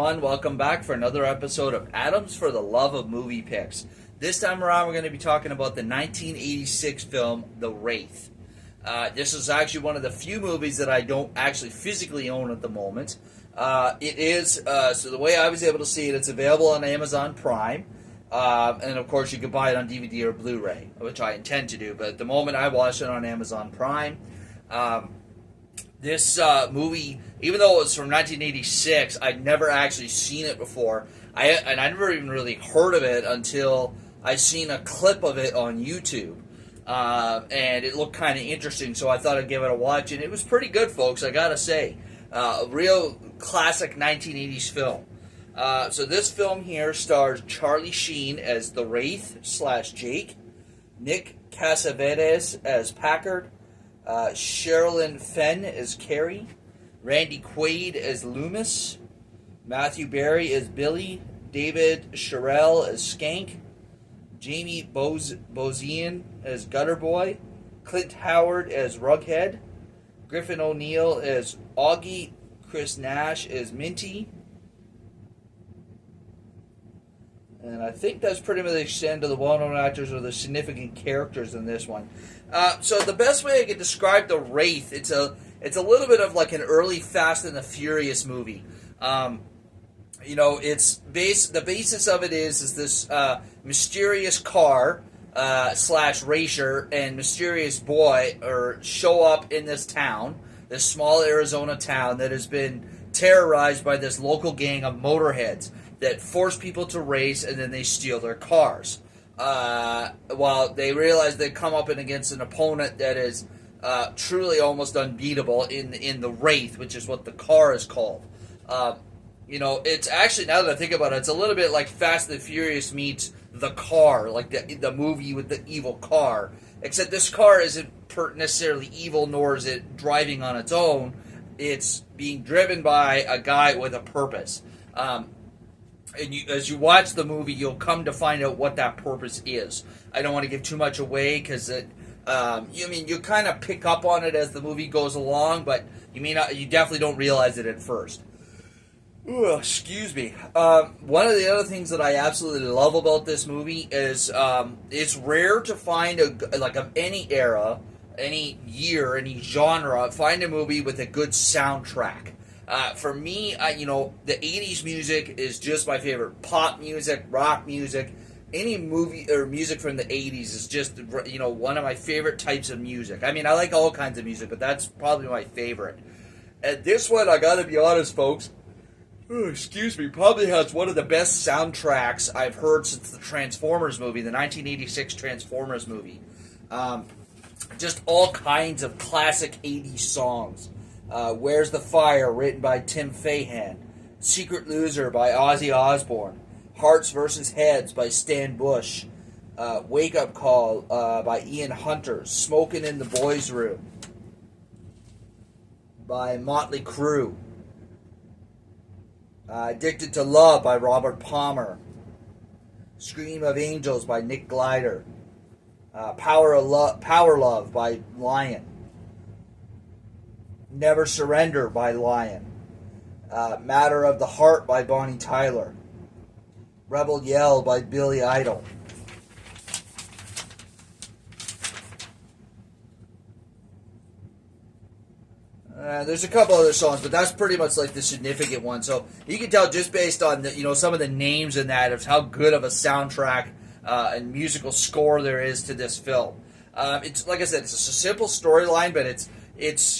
everyone. Welcome back for another episode of Adams for the Love of Movie Picks. This time around, we're going to be talking about the 1986 film, The Wraith. This is actually one of the few movies that I don't actually physically own at the moment. It is, so the way I was able to see it, it's available on Amazon Prime. And of course, you can buy it on DVD or Blu-ray, which I intend to do. But at the moment, I watched it on Amazon Prime. This movie, even though it was from 1986, I'd never actually seen it before. I never even really heard of it until I seen a clip of it on YouTube. And it looked kind of interesting, so I thought I'd give it a watch. And it was pretty good, folks, I gotta say. A real classic 1980s film. So this film here stars Charlie Sheen as the Wraith / Jake, Nick Cassavetes as Packard, Sherilyn Fenn as Carrie, Randy Quaid as Loomis, Matthew Berry as Billy, David Sherrill as Skank, Jamie Bozian as Gutter Boy, Clint Howard as Rughead, Griffin O'Neill as Augie, Chris Nash as Minty, and I think that's pretty much the extent of the well-known actors or the significant characters in this one. So the best way I could describe the Wraith, it's a little bit of like an early Fast and the Furious movie. It's the basis of it is this mysterious car / racer and mysterious boy show up in this town, this small Arizona town that has been terrorized by this local gang of motorheads that force people to race and then they steal their cars. While they realize they come up against an opponent that is truly almost unbeatable in the Wraith, which is what the car is called. It's actually, now that I think about it, it's a little bit like Fast and the Furious meets The Car, like the movie with the evil car. Except this car isn't necessarily evil, nor is it driving on its own. It's being driven by a guy with a purpose. As you watch the movie, you'll come to find out what that purpose is. I don't want to give too much away because you kind of pick up on it as the movie goes along, but you definitely don't realize it at first. Ooh, excuse me. One of the other things that I absolutely love about this movie is it's rare to find of any era, any year, any genre, find a movie with a good soundtrack. For me, the 80s music is just my favorite. Pop music, rock music, any movie or music from the 80s is just, one of my favorite types of music. I mean, I like all kinds of music, but that's probably my favorite. And this one, I gotta be honest, folks, probably has one of the best soundtracks I've heard since the Transformers movie, the 1986 Transformers movie. Just all kinds of classic 80s songs. Where's the Fire, written by Tim Fahan. Secret Loser by Ozzy Osbourne. Hearts vs. Heads by Stan Bush. Wake Up Call by Ian Hunter. Smokin' in the Boys' Room by Motley Crue. Addicted to Love by Robert Palmer. Scream of Angels by Nick Glider. Power Love by Lion. Never Surrender by Lion. Matter of the Heart by Bonnie Tyler. Rebel Yell by Billy Idol. There's a couple other songs, but that's pretty much like the significant one. So you can tell just based on some of the names in that of how good of a soundtrack and musical score there is to this film. It's like I said, it's a simple storyline, but it's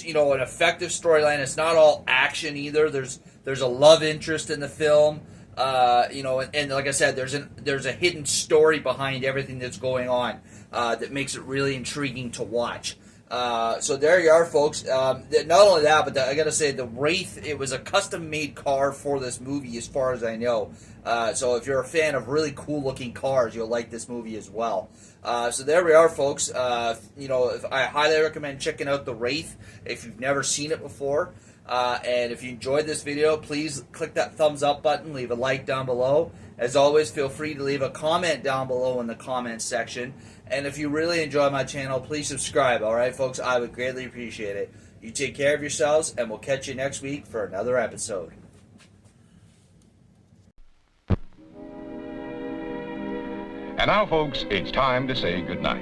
an effective storyline. It's not all action either. There's a love interest in the film. And like I said, there's a hidden story behind everything that's going on that makes it really intriguing to watch. So there you are, folks. Not only that, but I gotta say, the Wraith, it was a custom-made car for this movie, as far as I know. So if you're a fan of really cool-looking cars, you'll like this movie as well. So there we are, folks. I highly recommend checking out The Wraith if you've never seen it before. And if you enjoyed this video, please click that thumbs up button, leave a like down below. As always, feel free to leave a comment down below in the comments section. And if you really enjoy my channel, please subscribe, alright folks? I would greatly appreciate it. You take care of yourselves, and we'll catch you next week for another episode. And now, folks, it's time to say goodnight.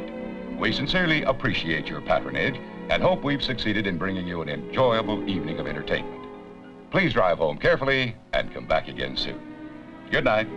We sincerely appreciate your patronage and hope we've succeeded in bringing you an enjoyable evening of entertainment. Please drive home carefully and come back again soon. Good night.